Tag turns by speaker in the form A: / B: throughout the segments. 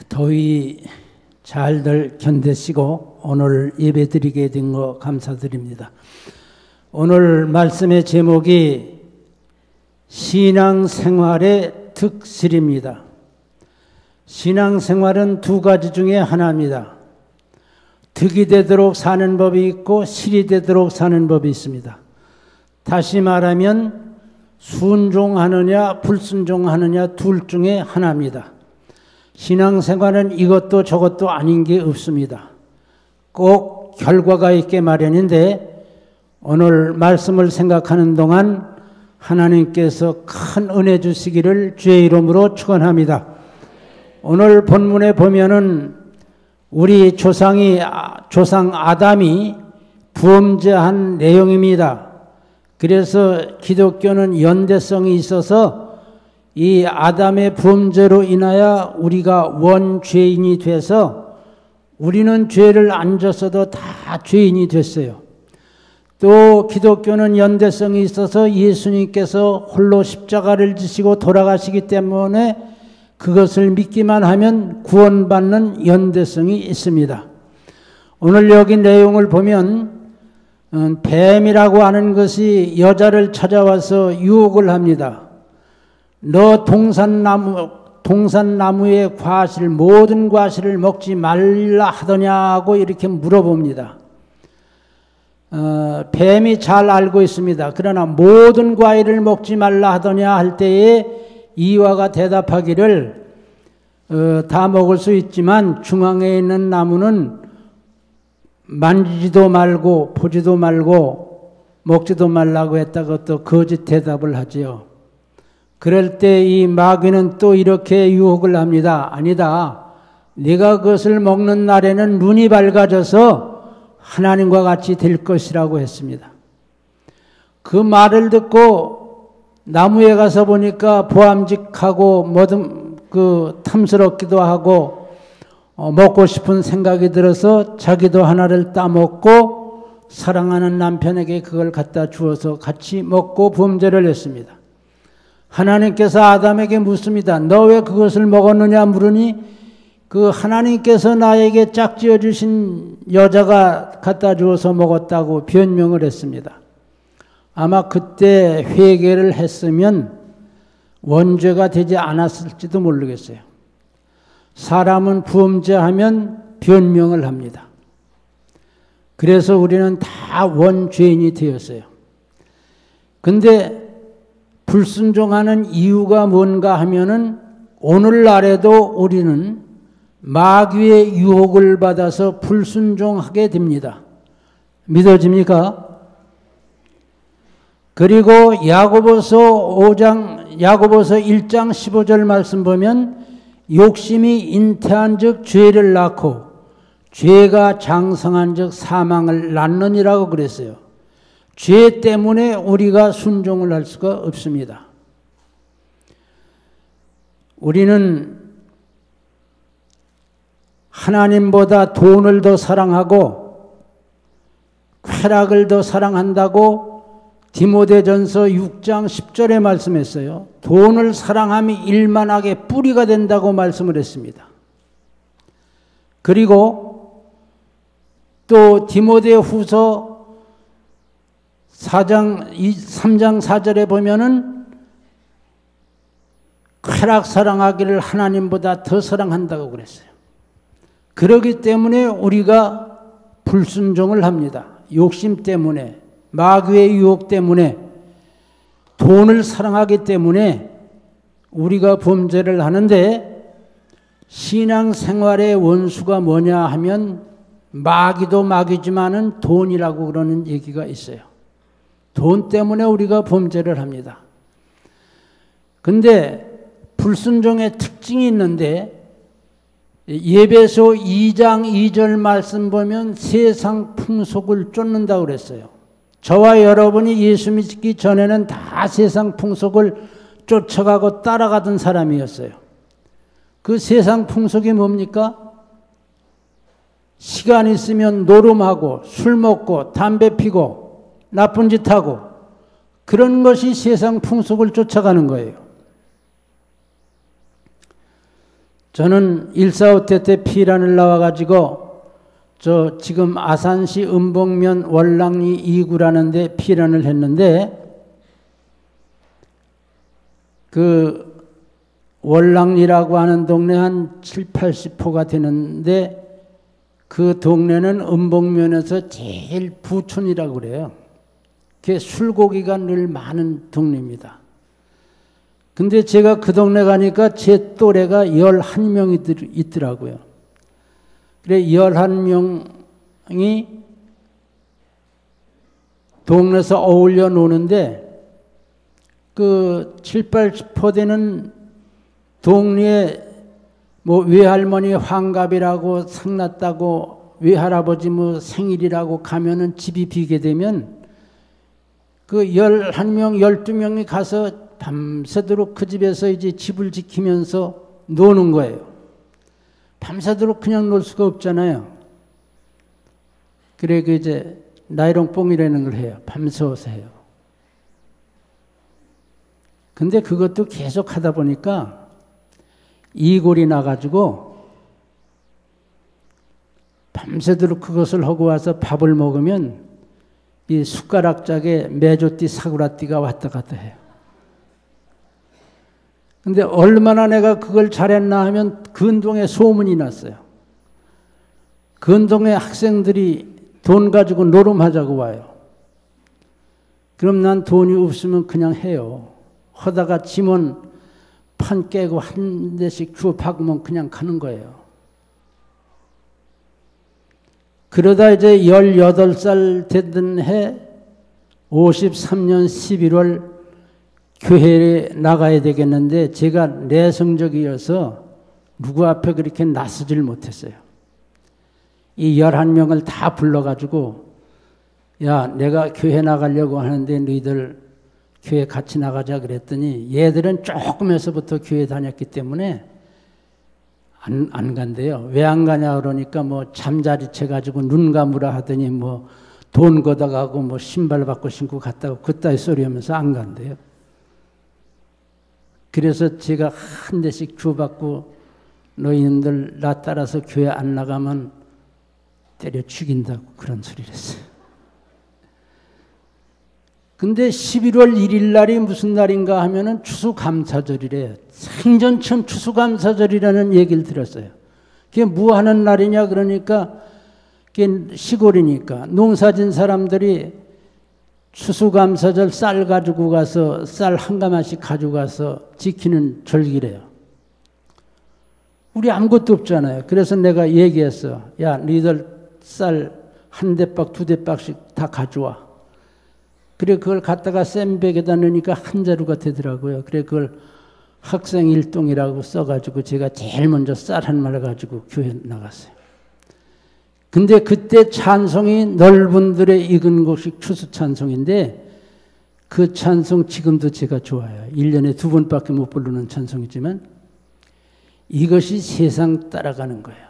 A: 더위 잘들 견디시고 오늘 예배드리게 된 거 감사드립니다. 오늘 말씀의 제목이 신앙생활의 득실입니다. 신앙생활은 두 가지 중에 하나입니다. 득이 되도록 사는 법이 있고 실이 되도록 사는 법이 있습니다. 다시 말하면 순종하느냐 불순종하느냐 둘 중에 하나입니다. 신앙생활은 이것도 저것도 아닌 게 없습니다. 꼭 결과가 있게 마련인데 오늘 말씀을 생각하는 동안 하나님께서 큰 은혜 주시기를 주의 이름으로 축원합니다. 오늘 본문에 보면은 우리 조상 아담이 범죄한 내용입니다. 그래서 기독교는 연대성이 있어서 이 아담의 범죄로 인하여 우리가 원죄인이 돼서 우리는 죄를 안 졌어도 다 죄인이 됐어요. 또 기독교는 연대성이 있어서 예수님께서 홀로 십자가를 지시고 돌아가시기 때문에 그것을 믿기만 하면 구원받는 연대성이 있습니다. 오늘 여기 내용을 보면 뱀이라고 하는 것이 여자를 찾아와서 유혹을 합니다. 너 동산나무의 과실 모든 과실을 먹지 말라 하더냐고 이렇게 물어봅니다. 뱀이 잘 알고 있습니다. 그러나 모든 과일을 먹지 말라 하더냐 할 때에 이와가 대답하기를 다 먹을 수 있지만 중앙에 있는 나무는 만지지도 말고 보지도 말고 먹지도 말라고 했다고 또 거짓 대답을 하지요. 그럴 때 이 마귀는 또 이렇게 유혹을 합니다. 아니다. 네가 그것을 먹는 날에는 눈이 밝아져서 하나님과 같이 될 것이라고 했습니다. 그 말을 듣고 나무에 가서 보니까 보암직하고 탐스럽기도 하고 먹고 싶은 생각이 들어서 자기도 하나를 따먹고 사랑하는 남편에게 그걸 갖다 주어서 같이 먹고 범죄를 했습니다. 하나님께서 아담에게 묻습니다. 너 왜 그것을 먹었느냐 물으니 그 하나님께서 나에게 짝지어 주신 여자가 갖다 주어서 먹었다고 변명을 했습니다. 아마 그때 회개를 했으면 원죄가 되지 않았을지도 모르겠어요. 사람은 범죄하면 변명을 합니다. 그래서 우리는 다 원죄인이 되었어요. 근데 불순종하는 이유가 뭔가 하면은 오늘날에도 우리는 마귀의 유혹을 받아서 불순종하게 됩니다. 믿어집니까? 그리고 야고보서 1장 15절 말씀 보면 욕심이 잉태한 즉 죄를 낳고 죄가 장성한 즉 사망을 낳느니라고 그랬어요. 죄 때문에 우리가 순종을 할 수가 없습니다. 우리는 하나님보다 돈을 더 사랑하고 쾌락을 더 사랑한다고 디모데전서 6장 10절에 말씀했어요. 돈을 사랑함이 일만하게 뿌리가 된다고 말씀을 했습니다. 그리고 또 디모데후서 3장 4절에 보면은 쾌락 사랑하기를 하나님보다 더 사랑한다고 그랬어요. 그렇기 때문에 우리가 불순종을 합니다. 욕심 때문에, 마귀의 유혹 때문에, 돈을 사랑하기 때문에 우리가 범죄를 하는데 신앙생활의 원수가 뭐냐 하면 마귀도 마귀지만은 돈이라고 그러는 얘기가 있어요. 돈 때문에 우리가 범죄를 합니다. 근데 불순종의 특징이 있는데 예배소 2장 2절 말씀 보면 세상 풍속을 쫓는다고 그랬어요. 저와 여러분이 예수 믿기 전에는 다 세상 풍속을 쫓아가고 따라가던 사람이었어요. 그 세상 풍속이 뭡니까? 시간 있으면 노름하고 술 먹고 담배 피고 나쁜 짓 하고 그런 것이 세상 풍속을 쫓아가는 거예요. 저는 145태 때 피란을 나와가지고 저 지금 아산시 은봉면 월랑리 2구라는 데 피란을 했는데 그 월랑리라고 하는 동네 한 7, 80호가 되는데 그 동네는 은봉면에서 제일 부촌이라고 그래요. 그게 술고기가 늘 많은 동네입니다. 근데 제가 그 동네 가니까 제 또래가 11명이 있더라고요. 그래 11명이 동네에서 어울려 노는데 그 7, 80호 되는 동네에 뭐 외할머니 환갑이라고 상났다고 외할아버지 뭐 생일이라고 가면은 집이 비게 되면 그 11명, 12명이 가서 밤새도록 그 집에서 이제 집을 지키면서 노는 거예요. 밤새도록 그냥 놀 수가 없잖아요. 그래 그 이제 나이롱뽕이라는 걸 해요. 밤새워서 해요. 근데 그것도 계속 하다 보니까 이골이 나가지고 밤새도록 그것을 하고 와서 밥을 먹으면 이 숟가락짝에 메조띠 사구라띠가 왔다 갔다 해요. 근데 얼마나 내가 그걸 잘했나 하면 근동에 소문이 났어요. 근동에 학생들이 돈 가지고 노름하자고 와요. 그럼 난 돈이 없으면 그냥 해요. 하다가 지면 판 깨고 한 대씩 주워 박으면 그냥 가는 거예요. 그러다 이제 18살 되던 해 53년 11월 교회에 나가야 되겠는데 제가 내성적이어서 누구 앞에 그렇게 나서질 못했어요. 이 11명을 다 불러가지고 야 내가 교회 나가려고 하는데 너희들 교회 같이 나가자 그랬더니 얘들은 조금에서부터 교회 다녔기 때문에 안 간대요. 왜 안 가냐 그러니까 뭐 잠자리 채가지고 눈 감으라 하더니 뭐 돈 걷어가고 뭐 신발 받고 신고 갔다고 그따위 소리 하면서 안 간대요. 그래서 제가 한 대씩 주고받고 너희들 나 따라서 교회 안 나가면 때려 죽인다고 그런 소리를 했어요. 근데 11월 1일 날이 무슨 날인가 하면은 추수감사절이래요. 생전 처음 추수감사절이라는 얘기를 들었어요. 그게 뭐 하는 날이냐 그러니까 그게 시골이니까 농사진 사람들이 추수감사절 쌀 가지고 가서 쌀 한 가마씩 가지고 가서 지키는 절기래요. 우리 아무것도 없잖아요. 그래서 내가 얘기했어. 야, 너희들 쌀 한 대박 두 대박씩 다 가져와. 그래 그걸 갖다가 쌤백에다 넣으니까 한 자루가 되더라고요. 그래 그걸 학생 일동이라고 써가지고 제가 제일 먼저 쌀 한 마리 가지고 교회 나갔어요. 근데 그때 찬송이 넓은들의 익은 곡식 추수 찬송인데 그 찬송 지금도 제가 좋아요. 1년에 2번밖에 못 부르는 찬송이지만 이것이 세상 따라가는 거예요.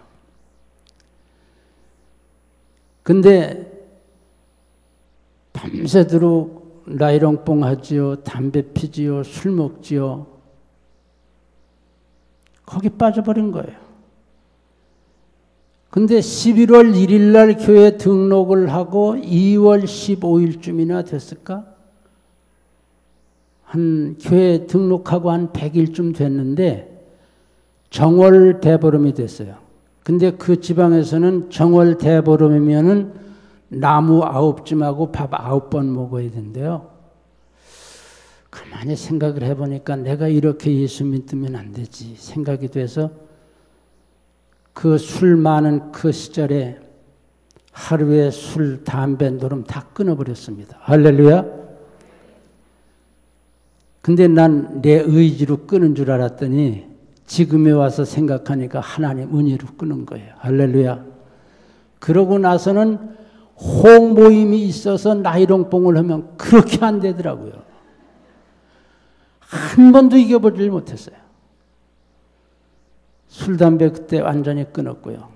A: 근데 밤새도록 나이롱뽕 하지요, 담배 피지요, 술 먹지요. 거기 빠져버린 거예요. 근데 11월 1일 날 교회 등록을 하고 2월 15일쯤이나 됐을까? 한 교회 등록하고 한 100일쯤 됐는데 정월 대보름이 됐어요. 근데 그 지방에서는 정월 대보름이면은 나무 9쯤하고 밥 9번 먹어야 된대요. 가만히 생각을 해보니까 내가 이렇게 예수 믿으면 안 되지 생각이 돼서 그 술 많은 그 시절에 하루에 술, 담배, 노름 다 끊어버렸습니다. 할렐루야. 근데 난 내 의지로 끊은 줄 알았더니 지금에 와서 생각하니까 하나님 은혜로 끊은 거예요. 할렐루야. 그러고 나서는 홍모임이 있어서 나이롱뽕을 하면 그렇게 안 되더라고요. 한 번도 이겨보질 못했어요. 술, 담배 그때 완전히 끊었고요.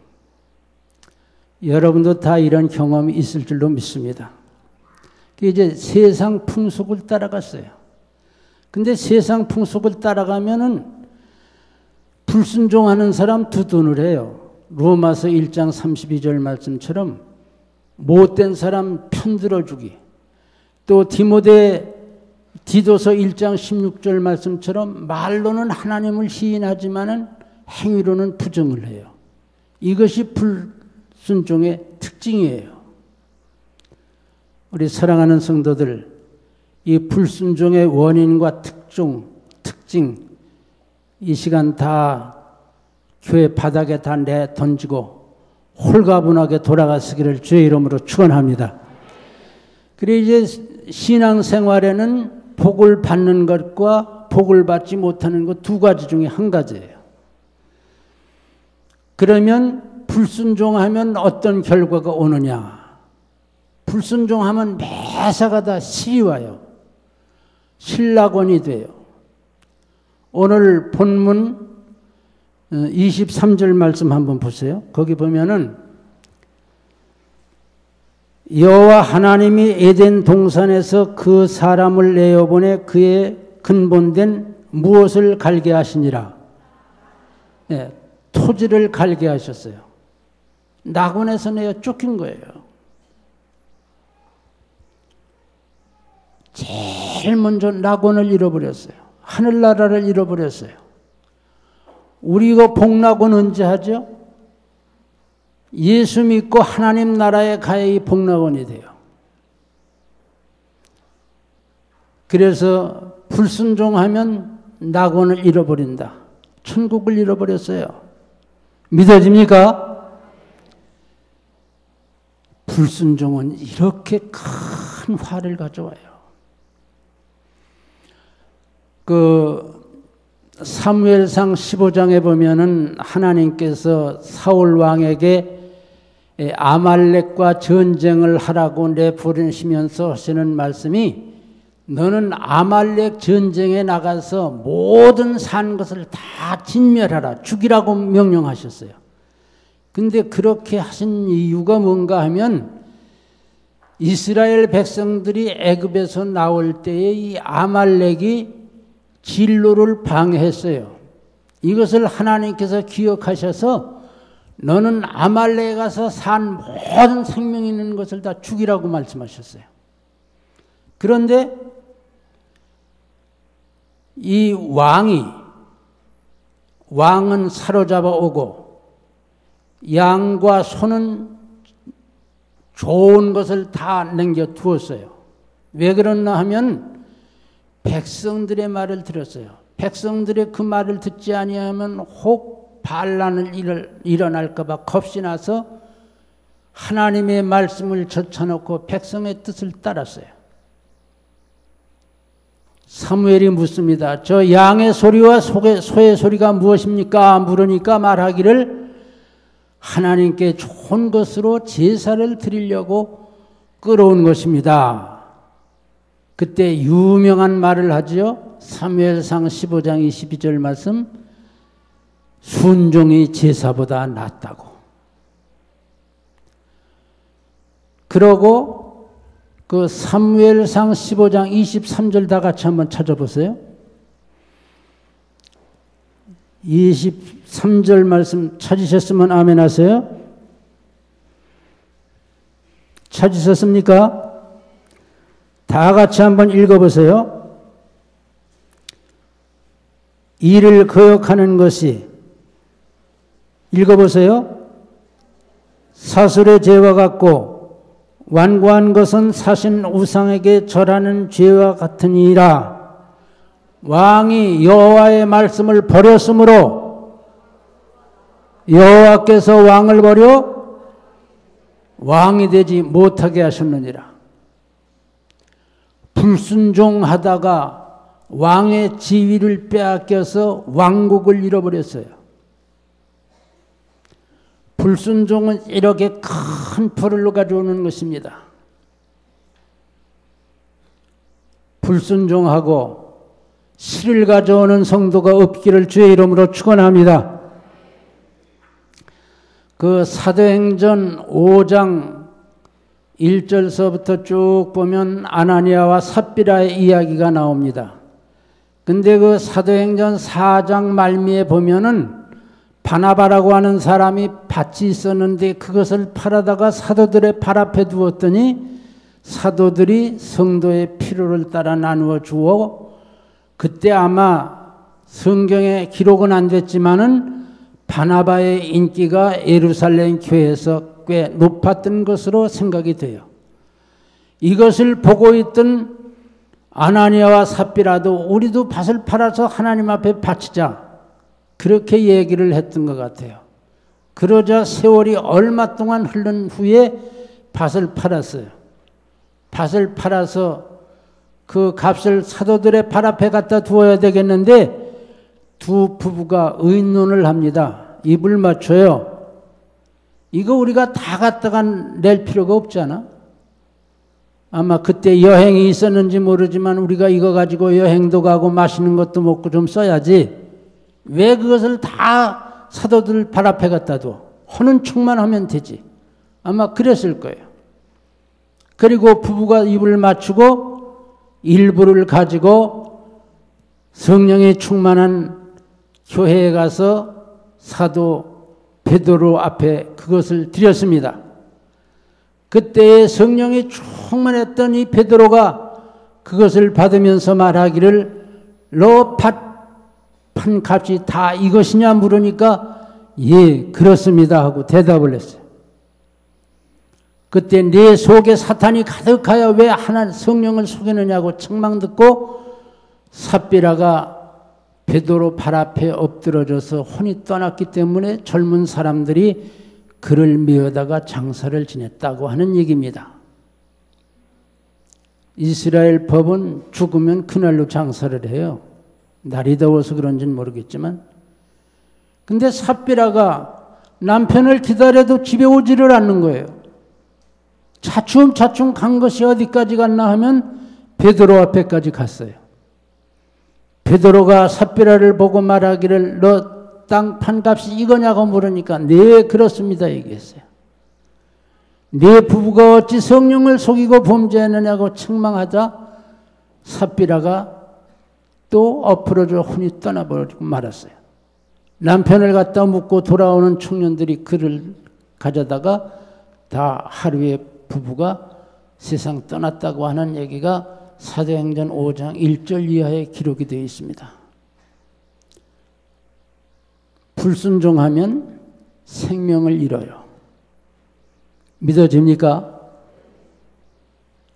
A: 여러분도 다 이런 경험이 있을 줄로 믿습니다. 이제 세상 풍속을 따라갔어요. 근데 세상 풍속을 따라가면은 불순종하는 사람 두 돈을 해요. 로마서 1장 32절 말씀처럼 못된 사람 편들어주기. 또 디도서 1장 16절 말씀처럼 말로는 하나님을 시인하지만은 행위로는 부정을 해요. 이것이 불순종의 특징이에요. 우리 사랑하는 성도들, 이 불순종의 원인과 특징, 이 시간 다 교회 바닥에 다 내던지고 홀가분하게 돌아가시기를 주의 이름으로 축원합니다. 그래 이제 신앙생활에는 복을 받는 것과 복을 받지 못하는 것 두 가지 중에 한 가지예요. 그러면 불순종하면 어떤 결과가 오느냐? 불순종하면 매사가 다 실이 와요. 신락원이 돼요. 오늘 본문 23절 말씀 한번 보세요. 거기 보면은 여호와 하나님이 에덴 동산에서 그 사람을 내어보내 그의 근본된 무엇을 갈게 하시니라. 네, 토지를 갈게 하셨어요. 낙원에서 내어 쫓긴 거예요. 제일 먼저 낙원을 잃어버렸어요. 하늘나라를 잃어버렸어요. 우리 이거 복락원 언제 하죠? 예수 믿고 하나님 나라에 가야 이 복락원이 돼요. 그래서 불순종하면 낙원을 잃어버린다. 천국을 잃어버렸어요. 믿어집니까? 불순종은 이렇게 큰 화를 가져와요. 사무엘상 15장에 보면은 하나님께서 사울 왕에게 아말렉과 전쟁을 하라고 내보내시면서 하시는 말씀이 너는 아말렉 전쟁에 나가서 모든 산 것을 다 진멸하라. 죽이라고 명령하셨어요. 근데 그렇게 하신 이유가 뭔가 하면 이스라엘 백성들이 애굽에서 나올 때에 이 아말렉이 진로를 방해했어요. 이것을 하나님께서 기억하셔서 너는 아말렉에 가서 산 모든 생명 있는 것을 다 죽이라고 말씀하셨어요. 그런데 이 왕은 사로잡아 오고 양과 소는 좋은 것을 다 남겨두었어요. 왜 그랬나 하면 백성들의 말을 들었어요. 백성들의 그 말을 듣지 아니하면 혹 반란을 일어날까 봐 겁이 나서 하나님의 말씀을 젖혀놓고 백성의 뜻을 따랐어요. 사무엘이 묻습니다. 저 양의 소리와 소의 소리가 무엇입니까? 물으니까 말하기를 하나님께 좋은 것으로 제사를 드리려고 끌어온 것입니다. 그때 유명한 말을 하죠. 사무엘상 15장 22절 말씀, 순종이 제사보다 낫다고. 그러고 그 사무엘상 15장 23절 다 같이 한번 찾아보세요. 23절 말씀 찾으셨으면 아멘 하세요. 찾으셨습니까? 다 같이 한번 읽어보세요. 이를 거역하는 것이, 읽어보세요. 사술의 죄와 같고 완고한 것은 사신 우상에게 절하는 죄와 같으니라. 왕이 여호와의 말씀을 버렸으므로 여호와께서 왕을 버려 왕이 되지 못하게 하셨느니라. 불순종하다가 왕의 지위를 빼앗겨서 왕국을 잃어버렸어요. 불순종은 이렇게 큰 벌을 가져오는 것입니다. 불순종하고 실을 가져오는 성도가 없기를 주의 이름으로 축원합니다. 그 사도행전 5장 1절서부터 쭉 보면 아나니아와 삽비라의 이야기가 나옵니다. 근데 그 사도행전 4장 말미에 보면은 바나바라고 하는 사람이 밭이 있었는데 그것을 팔아다가 사도들의 발 앞에 두었더니 사도들이 성도의 필요를 따라 나누어 주어 그때 아마 성경에 기록은 안 됐지만은 바나바의 인기가 예루살렘 교회에서 꽤 높았던 것으로 생각이 돼요. 이것을 보고 있던 아나니아와 삽비라도 우리도 밭을 팔아서 하나님 앞에 바치자 그렇게 얘기를 했던 것 같아요. 그러자 세월이 얼마 동안 흐른 후에 밭을 팔았어요. 밭을 팔아서 그 값을 사도들의 발 앞에 갖다 두어야 되겠는데 두 부부가 의논을 합니다. 입을 맞춰요. 이거 우리가 다 갖다가 낼 필요가 없잖아. 아마 그때 여행이 있었는지 모르지만 우리가 이거 가지고 여행도 가고 맛있는 것도 먹고 좀 써야지. 왜 그것을 다 사도들 발 앞에 갖다 둬? 하는 척만 하면 되지. 아마 그랬을 거예요. 그리고 부부가 입을 맞추고 일부를 가지고 성령이 충만한 교회에 가서 사도 베드로 앞에 그것을 드렸습니다. 그때에 성령이 충만했던 이 베드로가 그것을 받으면서 말하기를 너 밭 판 값이 다 이것이냐 물으니까 예 그렇습니다 하고 대답을 했어요. 그때 내 속에 사탄이 가득하여 왜 하나 성령을 속이느냐고 책망 듣고 삽비라가 베드로 발 앞에 엎드러져서 혼이 떠났기 때문에 젊은 사람들이 그를 메어다가 장사를 지냈다고 하는 얘기입니다. 이스라엘 법은 죽으면 그날로 장사를 해요. 날이 더워서 그런지는 모르겠지만. 근데 삽비라가 남편을 기다려도 집에 오지를 않는 거예요. 차츰차츰 간 것이 어디까지 갔나 하면 베드로 앞에까지 갔어요. 베드로가 삽비라를 보고 말하기를 너 땅 판값이 이거냐고 물으니까 네 그렇습니다 얘기했어요. 네 부부가 어찌 성령을 속이고 범죄했느냐고 책망하자 삽비라가 또 엎어져 혼이 떠나버리고 말았어요. 남편을 갖다 묻고 돌아오는 청년들이 그를 가져다가 다 하루에 부부가 세상 떠났다고 하는 얘기가 사도행전 5장 1절 이하에 기록이 되어 있습니다. 불순종하면 생명을 잃어요. 믿어집니까?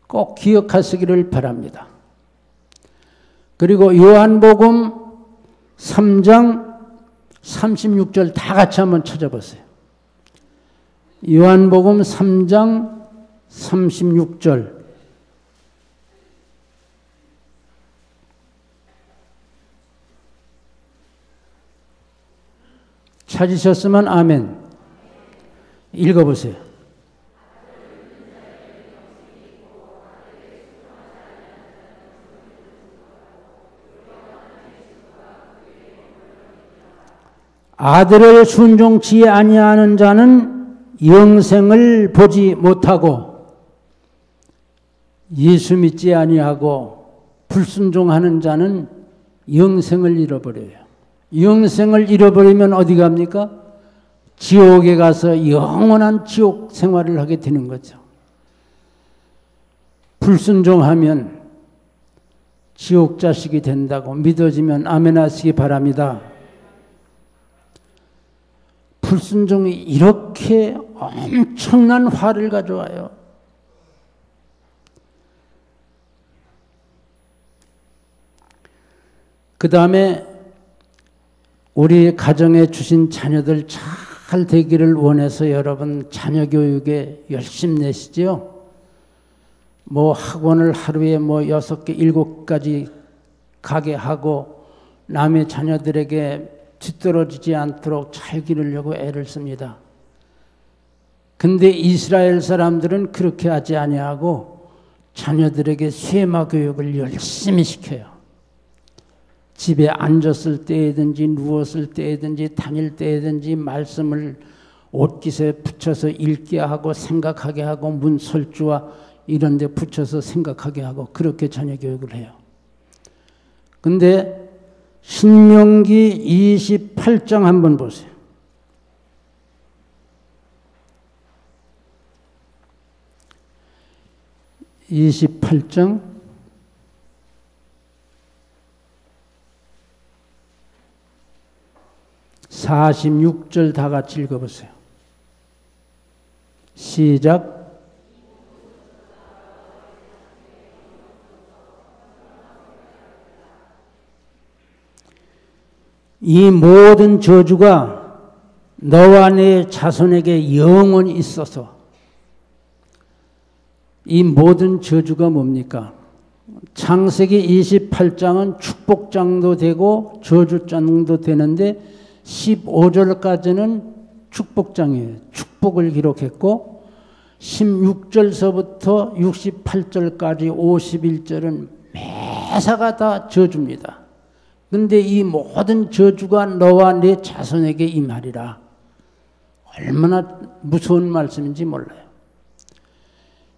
A: 꼭 기억하시기를 바랍니다. 그리고 요한복음 3장 36절 다 같이 한번 찾아보세요. 요한복음 3장 36절 찾으셨으면 아멘. 읽어보세요. 아들을 순종치 아니하는 자는 영생을 보지 못하고 예수 믿지 아니하고 불순종하는 자는 영생을 잃어버려요. 영생을 잃어버리면 어디 갑니까? 지옥에 가서 영원한 지옥 생활을 하게 되는 거죠. 불순종하면 지옥 자식이 된다고 믿어지면 아멘 하시기 바랍니다. 불순종이 이렇게 엄청난 화를 가져와요. 그 다음에 우리 가정에 주신 자녀들 잘 되기를 원해서 여러분 자녀 교육에 열심 내시죠. 뭐 학원을 하루에 뭐 6개, 7가지 가게 하고 남의 자녀들에게 뒤떨어지지 않도록 잘 기르려고 애를 씁니다. 근데 이스라엘 사람들은 그렇게 하지 아니하고 자녀들에게 쇠마 교육을 열심히 시켜요. 집에 앉았을 때든지 누웠을 때든지 다닐 때든지 말씀을 옷깃에 붙여서 읽게 하고 생각하게 하고 문설주와 이런 데 붙여서 생각하게 하고 그렇게 자녀 교육을 해요. 근데 신명기 28장 한번 보세요. 28장 46절 다 같이 읽어보세요. 시작. 이 모든 저주가 너와 네 자손에게 영원히 있어서. 이 모든 저주가 뭡니까? 창세기 28장은 축복장도 되고 저주장도 되는데 15절까지는 축복장이에요. 축복을 기록했고 16절서부터 68절까지 51절은 매사가 다 저주입니다. 근데 이 모든 저주가 너와 네 자손에게 임하리라. 얼마나 무서운 말씀인지 몰라요.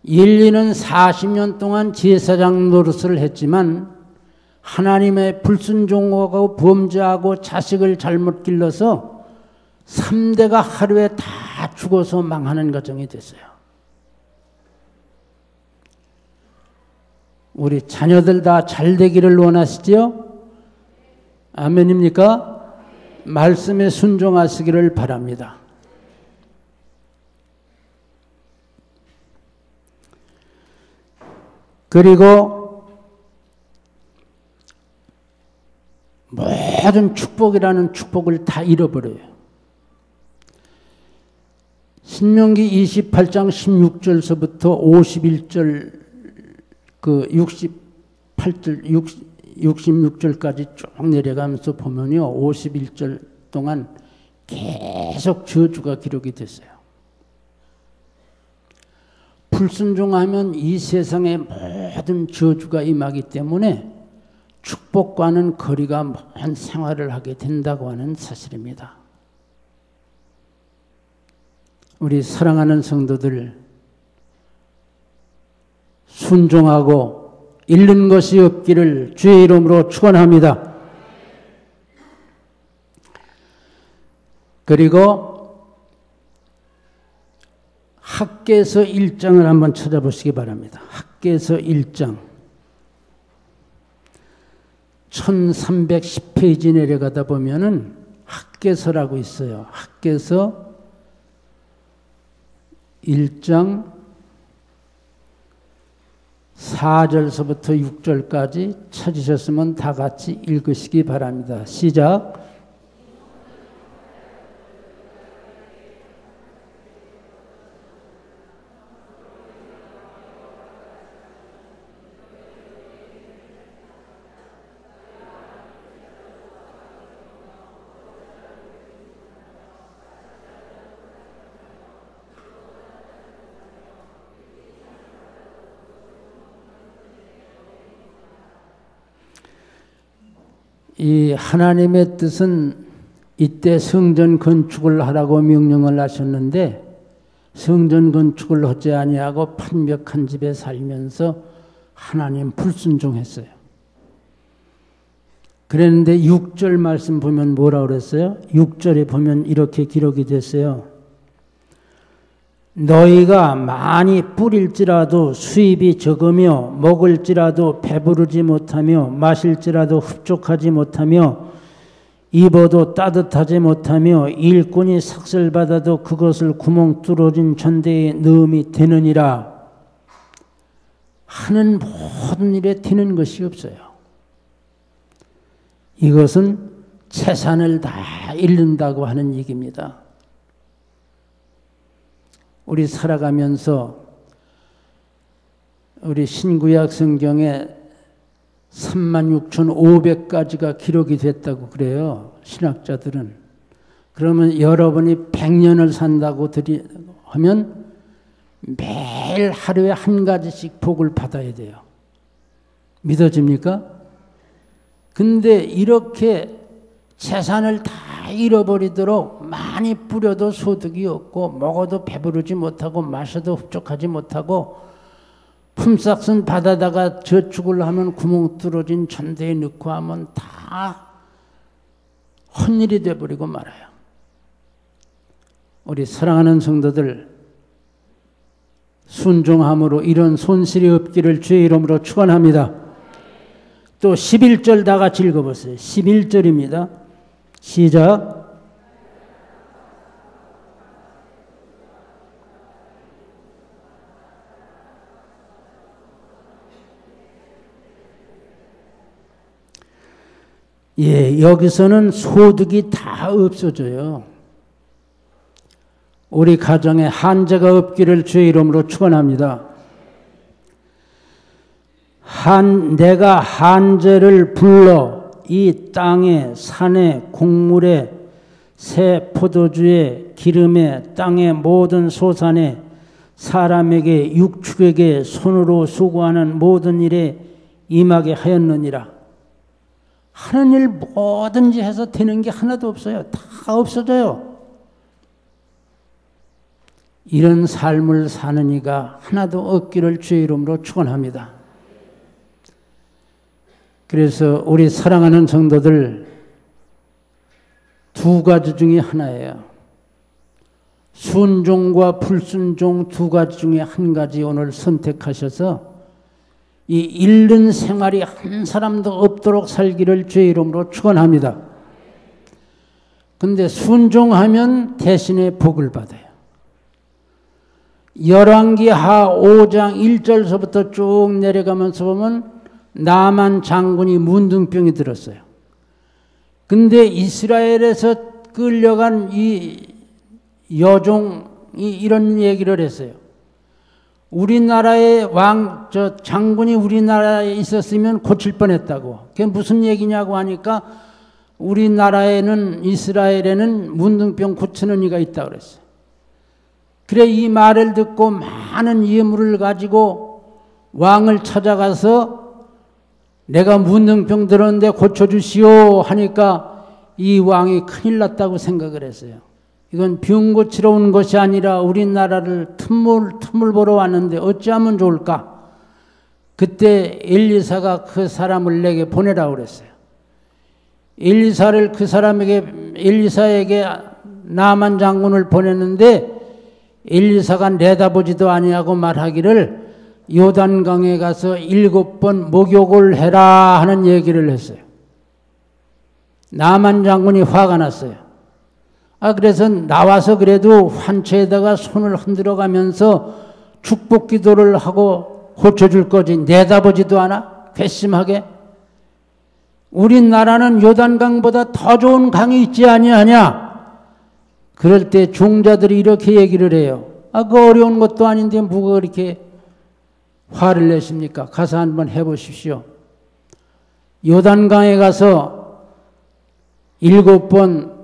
A: 엘리는 40년 동안 제사장 노릇을 했지만 하나님의 불순종하고 범죄하고 자식을 잘못 길러서 3대가 하루에 다 죽어서 망하는 과정이 됐어요. 우리 자녀들 다 잘 되기를 원하시지요? 아멘입니까? 말씀에 순종하시기를 바랍니다. 그리고 모든 축복이라는 축복을 다 잃어버려요. 신명기 28장 16절서부터 51절 그 68절 66절까지 쭉 내려가면서 보면요. 51절 동안 계속 저주가 기록이 됐어요. 불순종하면 이 세상의 모든 저주가 임하기 때문에 축복과는 거리가 먼 생활을 하게 된다고 하는 사실입니다. 우리 사랑하는 성도들, 순종하고 잃는 것이 없기를 주의 이름으로 축원합니다. 그리고 학개서 1장을 한번 찾아보시기 바랍니다. 학개서 1장 1310페이지 내려가다 보면은 학개서라고 있어요. 학개서 1장 4절서부터 6절까지 찾으셨으면 다 같이 읽으시기 바랍니다. 시작. 이 하나님의 뜻은 이때 성전 건축을 하라고 명령을 하셨는데 성전 건축을 하지 아니하고 판벽한 집에 살면서 하나님 불순종했어요. 그랬는데 6절 말씀 보면 뭐라고 그랬어요? 6절에 보면 이렇게 기록이 됐어요. 너희가 많이 뿌릴지라도 수입이 적으며 먹을지라도 배부르지 못하며 마실지라도 흡족하지 못하며 입어도 따뜻하지 못하며 일꾼이 삭슬받아도 그것을 구멍 뚫어진 전대에 넣음이 되느니라. 하는 모든 일에 되는 것이 없어요. 이것은 재산을 다 잃는다고 하는 얘기입니다. 우리 살아가면서 우리 신구약 성경에 36,500가지가 기록이 됐다고 그래요. 신학자들은. 그러면 여러분이 100년을 산다고 하면 매일 하루에 한 가지씩 복을 받아야 돼요. 믿어집니까? 근데 이렇게 재산을 다 잃어버리도록 많이 뿌려도 소득이 없고 먹어도 배부르지 못하고 마셔도 흡족하지 못하고 품삯은 받아다가 저축을 하면 구멍 뚫어진 전대에 넣고 하면 다 헛일이 돼버리고 말아요. 우리 사랑하는 성도들, 순종함으로 이런 손실이 없기를 주의 이름으로 축원합니다. 또 11절 다 같이 읽어보세요. 11절입니다. 시작. 예, 여기서는 소득이 다 없어져요. 우리 가정에 한재가 없기를 주의 이름으로 축원합니다. 내가 한재를 불러 이 땅에 산에 곡물에 새 포도주에 기름에 땅의 모든 소산에 사람에게 육축에게 손으로 수고하는 모든 일에 임하게 하였느니라. 하는 일 뭐든지 해서 되는 게 하나도 없어요. 다 없어져요. 이런 삶을 사는 이가 하나도 없기를 주의 이름으로 축원합니다. 그래서 우리 사랑하는 성도들 두 가지 중에 하나예요. 순종과 불순종 두 가지 중에 한 가지 오늘 선택하셔서 이 잃는 생활이 한 사람도 없도록 살기를 주의 이름으로 축원합니다. 그런데 순종하면 대신에 복을 받아요. 열왕기하 5장 1절서부터 쭉 내려가면서 보면 나만 장군이 문둥병이 들었어요. 근데 이스라엘에서 끌려간 이 여종이 이런 얘기를 했어요. 우리나라의 장군이 우리나라에 있었으면 고칠 뻔했다고. 그게 무슨 얘기냐고 하니까 우리나라에는 이스라엘에는 문둥병 고치는 이가 있다고 그랬어요. 그래 이 말을 듣고 많은 예물을 가지고 왕을 찾아가서 내가 문둥병 들었는데 고쳐주시오 하니까 이 왕이 큰일 났다고 생각을 했어요. 이건 병 고치러 온 것이 아니라 우리나라를 틈을 보러 왔는데 어찌하면 좋을까? 그때 엘리사가 그 사람을 내게 보내라고 그랬어요. 엘리사에게 나만 장군을 보냈는데 엘리사가 내다보지도 아니하고 말하기를 요단강에 가서 7번 목욕을 해라 하는 얘기를 했어요. 나만 장군이 화가 났어요. 그래서 나와서 그래도 환처에다가 손을 흔들어 가면서 축복 기도를 하고 고쳐줄 거지 내다보지도 않아? 괘씸하게? 우리나라는 요단강보다 더 좋은 강이 있지 아니하냐? 그럴 때 종자들이 이렇게 얘기를 해요. 그 어려운 것도 아닌데 뭐가 그렇게 화를 내십니까? 가서 한번 해보십시오. 요단강에 가서 7번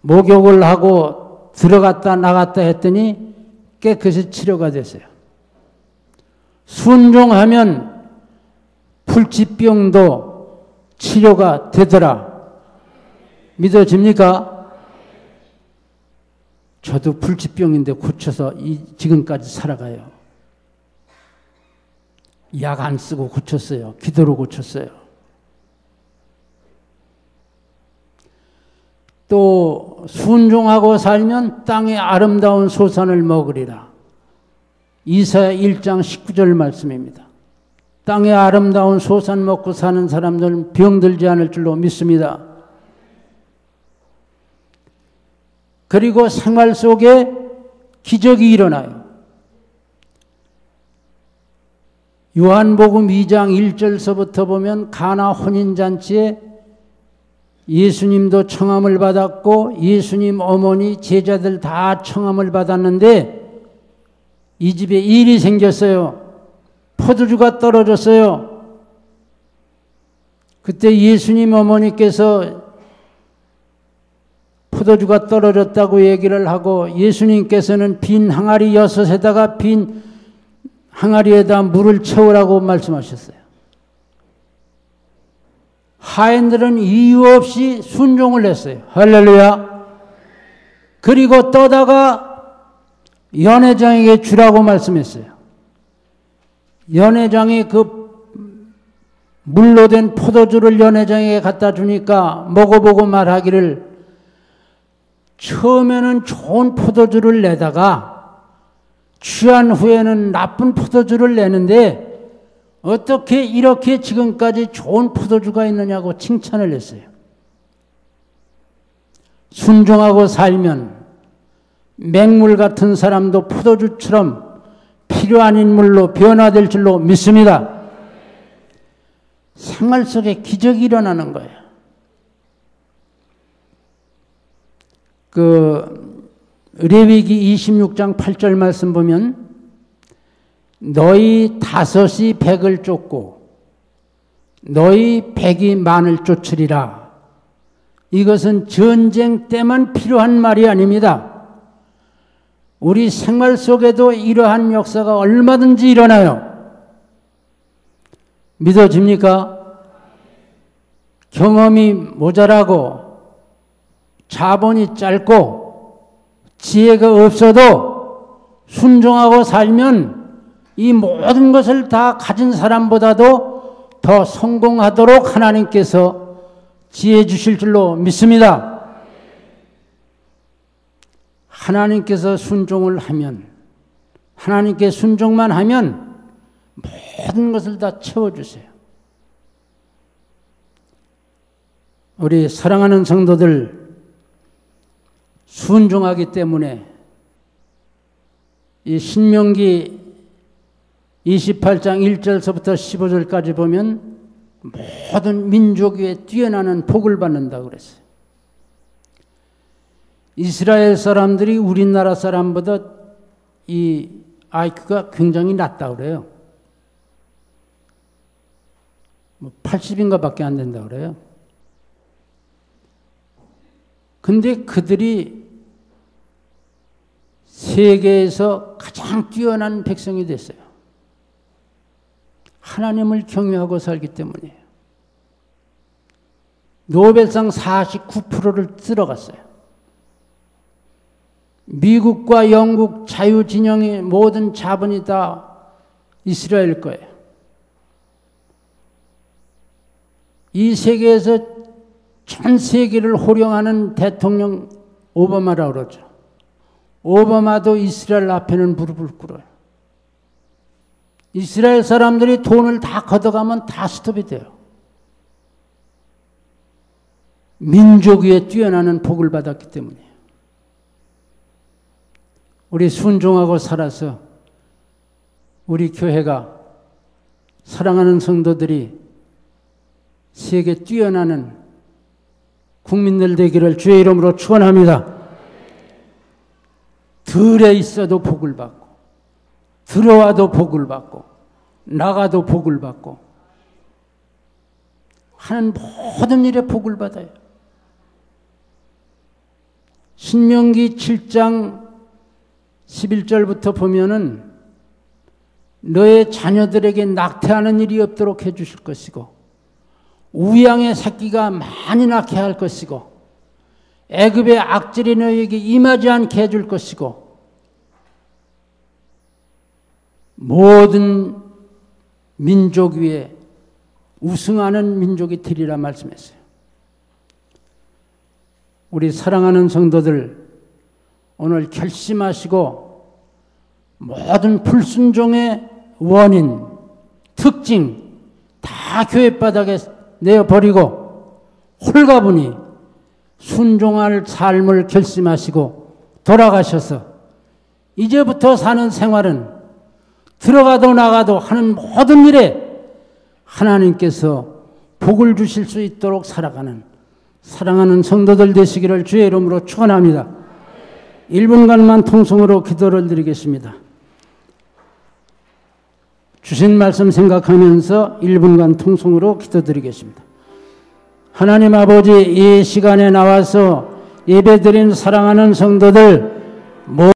A: 목욕을 하고 들어갔다 나갔다 했더니 깨끗이 치료가 됐어요. 순종하면 불치병도 치료가 되더라. 믿어집니까? 저도 불치병인데 고쳐서 지금까지 살아가요. 약 안 쓰고 고쳤어요. 기도로 고쳤어요. 또 순종하고 살면 땅의 아름다운 소산을 먹으리라. 이사야 1장 19절 말씀입니다. 땅의 아름다운 소산 먹고 사는 사람들은 병들지 않을 줄로 믿습니다. 그리고 생활 속에 기적이 일어나요. 요한복음 2장 1절서부터 보면 가나 혼인잔치에 예수님도 청함을 받았고 예수님 어머니 제자들 다 청함을 받았는데 이 집에 일이 생겼어요. 포도주가 떨어졌어요. 그때 예수님 어머니께서 포도주가 떨어졌다고 얘기를 하고 예수님께서는 빈 항아리 6에다가 빈 항아리에다 물을 채우라고 말씀하셨어요. 하인들은 이유 없이 순종을 했어요. 할렐루야. 그리고 떠다가 연회장에게 주라고 말씀했어요. 연회장이 그 물로 된 포도주를 연회장에게 갖다 주니까 먹어보고 말하기를 처음에는 좋은 포도주를 내다가 취한 후에는 나쁜 포도주를 내는데 어떻게 이렇게 지금까지 좋은 포도주가 있느냐고 칭찬을 했어요. 순종하고 살면 맹물 같은 사람도 포도주처럼 필요한 인물로 변화될 줄로 믿습니다. 생활 속에 기적이 일어나는 거예요. 레위기 26장 8절 말씀 보면 너희 5이 100을 쫓고 너희 100이 만을 쫓으리라. 이것은 전쟁 때만 필요한 말이 아닙니다. 우리 생활 속에도 이러한 역사가 얼마든지 일어나요. 믿어집니까? 경험이 모자라고 자본이 짧고 지혜가 없어도 순종하고 살면 이 모든 것을 다 가진 사람보다도 더 성공하도록 하나님께서 지혜 주실 줄로 믿습니다. 하나님께서 순종을 하면, 하나님께 순종만 하면 모든 것을 다 채워주세요. 우리 사랑하는 성도들, 순종하기 때문에 이 신명기 28장 1절서부터 15절까지 보면 모든 민족 위에 뛰어나는 복을 받는다고 그랬어요. 이스라엘 사람들이 우리나라 사람보다 이 IQ가 굉장히 낮다고 그래요. 80인가 밖에 안 된다고 그래요. 근데 그들이 세계에서 가장 뛰어난 백성이 됐어요. 하나님을 경외하고 살기 때문이에요. 노벨상 49%를 들어갔어요. 미국과 영국 자유진영의 모든 자본이 다 이스라엘 거예요. 이 세계에서 전 세계를 호령하는 대통령 오바마라고 그러죠. 오바마도 이스라엘 앞에는 무릎을 꿇어요. 이스라엘 사람들이 돈을 다 걷어가면 다 스톱이 돼요. 민족 위에 뛰어나는 복을 받았기 때문이에요. 우리 순종하고 살아서 우리 교회가 사랑하는 성도들이 세계 뛰어나는 국민들 되기를 주의 이름으로 축원합니다. 들에 있어도 복을 받고 들어와도 복을 받고 나가도 복을 받고 하는 모든 일에 복을 받아요. 신명기 7장 11절부터 보면은 너의 자녀들에게 낙태하는 일이 없도록 해 주실 것이고 우양의 새끼가 많이 낳게 할 것이고 애굽의 악질이 너에게 임하지 않게 해줄 것이고 모든 민족 위에 우승하는 민족이 되리라 말씀했어요. 우리 사랑하는 성도들 오늘 결심하시고 모든 불순종의 원인, 특징 다 교회 바닥에 내어버리고 홀가분히 순종할 삶을 결심하시고 돌아가셔서 이제부터 사는 생활은 들어가도 나가도 하는 모든 일에 하나님께서 복을 주실 수 있도록 살아가는 사랑하는 성도들 되시기를 주의 이름으로 축원합니다. 1분간만 통성으로 기도를 드리겠습니다. 주신 말씀 생각하면서 1분간 통성으로 기도드리겠습니다. 하나님 아버지, 이 시간에 나와서 예배드린 사랑하는 성도들